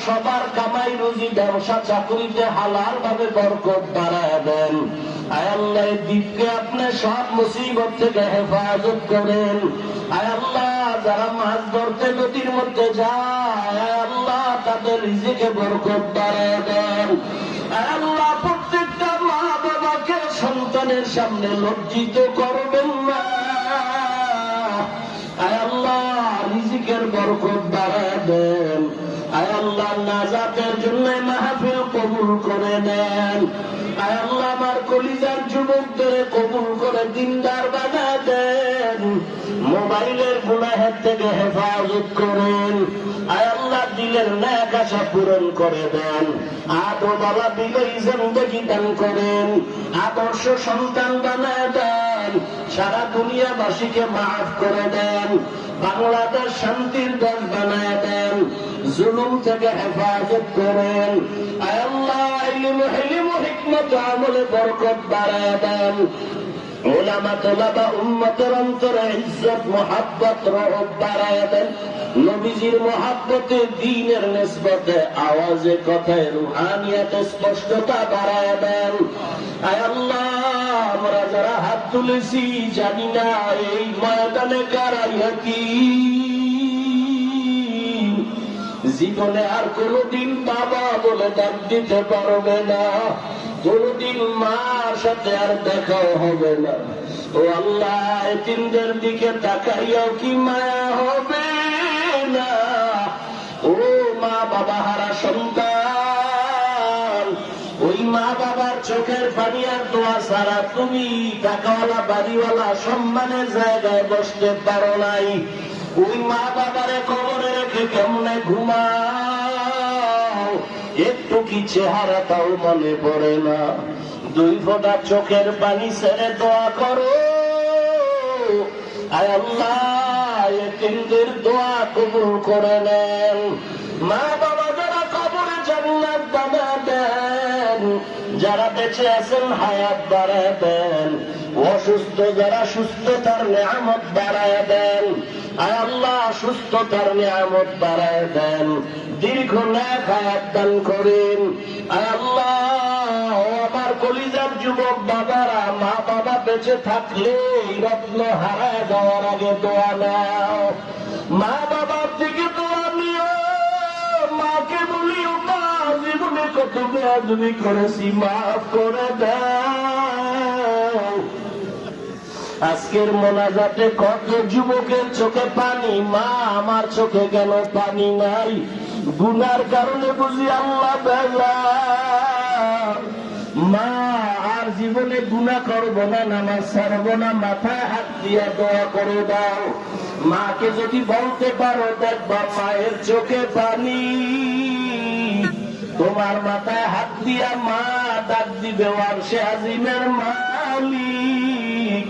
সবার কামাই রুজি ব্যবসা চাকরিতে হালাল ভাবে বরকত বাড়ায় দেন। আয় আল্লাহ এই দ্বীপকে আপনি সব মুসিবত থেকে হেফাজত করেন। আয় আল্লাহ যারা মাছ ধরতে নদীর মধ্যে যায়, আয় আল্লাহ তাদের রিজিকে বরকত বাড়ায় দেন। আয় আল্লাহ প্রত্যেকটা মা বাবাকে সন্তানের সামনে লজ্জিত করবেন না। আয় আল্লাহ রিজিকের বরকত বাড়ায় দেন। আয় আল্লাহ নাজাতের জন্য মাহফিল কবুল করে নেন। আয় আল্লাহ আমার কলিজার যুবকদের কবুল করে দিনদার বানায় দেন। মোবাইলের গুনাহের থেকে হেফাজত করেন। আয় আল্লাহ দিলের নেক আশা পূরণ করে দেন। আদরওয়ালা বিনয়ী জিন্দেগি দান করেন। আদর্শ সন্তান বানায় দেন। সারা দুনিয়াবাসীকে মাফ করে দেন। বাংলাদেশ শান্তির দেশ বানায় দেন। জুলুম থেকে হেফাজত করেন। আয় আল্লাহ ইলম হিলম হিকমত আমলে বরকত বাড়ায় দেন। উলামা তোলাবা উম্মতের অন্তরে ইজ্জত মুহাব্বত রহমত বাড়ায় দেন। নবীজির মুহাব্বতে দ্বীনের নিসবতে আওয়াজে কথায় রুহানিয়াতে স্পষ্টতা বাড়ায় দেন। আয় আল্লাহ আমরা যারা হাত তুলেছি জানি না এই ময়দানে কারা ইয়াতীম, জীবনে আর কোনদিন বাবা বলে ডাক দিতে পারবে না, কোনদিন মার সাথে আর দেখাও হবে না। ও আল্লাহ এতিমদের দিকে তাকাইয়াও কি মায়া হবে না? ও মা বাবা হারা সন্তান, ওই মা বাবার চোখের পানি আর দোয়া ছাড়া তুমি টাকাওয়ালা বাড়িওয়ালা সম্মানের জায়গায় বসতে পারো নাই। ওই মা বাবারে কবরে রেখে কেমনে ঘুমাও? একটু কি চেহারাটাও মনে পড়ে না? দুই ফোঁটা চোখের পানি ছেড়ে দোয়া করো। আয় আল্লাহ এতিমদের দোয়া কবুল করে নেন। মা বাবা যারা কবরে জান্নাত বানায় দেন, যারা বেঁচে আছেন হায়াত বাড়ায় দেন, অসুস্থ যারা সুস্থতার নিয়ামত বাড়ায় দেন। আয় আল্লাহ সুস্থতার নিয়ামত বাড়ায় দেন, দীর্ঘ নেক হায়াত দান করেন। আয় আল্লাহ আমার কলিজার যুবক বাবারা, মা বাবা বেঁচে থাকলে রত্ন হারায় যাওয়ার আগে দোয়া নাও। মা বাবার দিকে দোয়া নিও। মাকে বলিও মা জীবনে কত বেয়াদবি করেছি, মাফ করে দাও। আজকের মোনাজাতে কত যুবকের চোখে পানি, মা আমার চোখে কেন পানি নাই? গুনার কারণে বুঝি আল্লাহ বেলা। মা আর জীবনে গুনাহ করব না, নামাজ ছাড়ব না, মাথায় হাত দিয়া দোয়া করে দাও। মাকে যদি বলতে পারো দেখবা মায়ের চোখে পানি, তোমার মাথায় হাত দিয়া মা ডাক দিবে আরশে আজিমের মালিক,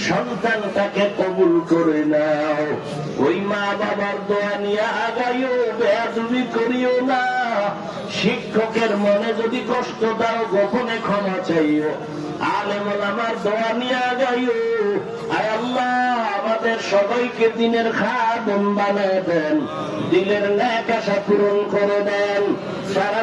সন্তানটাকে কবুল করে নাও। ওই মা বাবার দোয়া নিয়ে আগাইও, বেয়াদবি করিও না। শিক্ষকের মনে যদি কষ্ট দাও গোপনে ক্ষমা চাইও। আলেম ওলামার দোয়া নিয়ে আগাইও। আয় আল্লাহ আমাদের সবাইকে দিনের খাদেম বানায় দেন, দিলের নেক আশা পূরণ করে দেন। সারা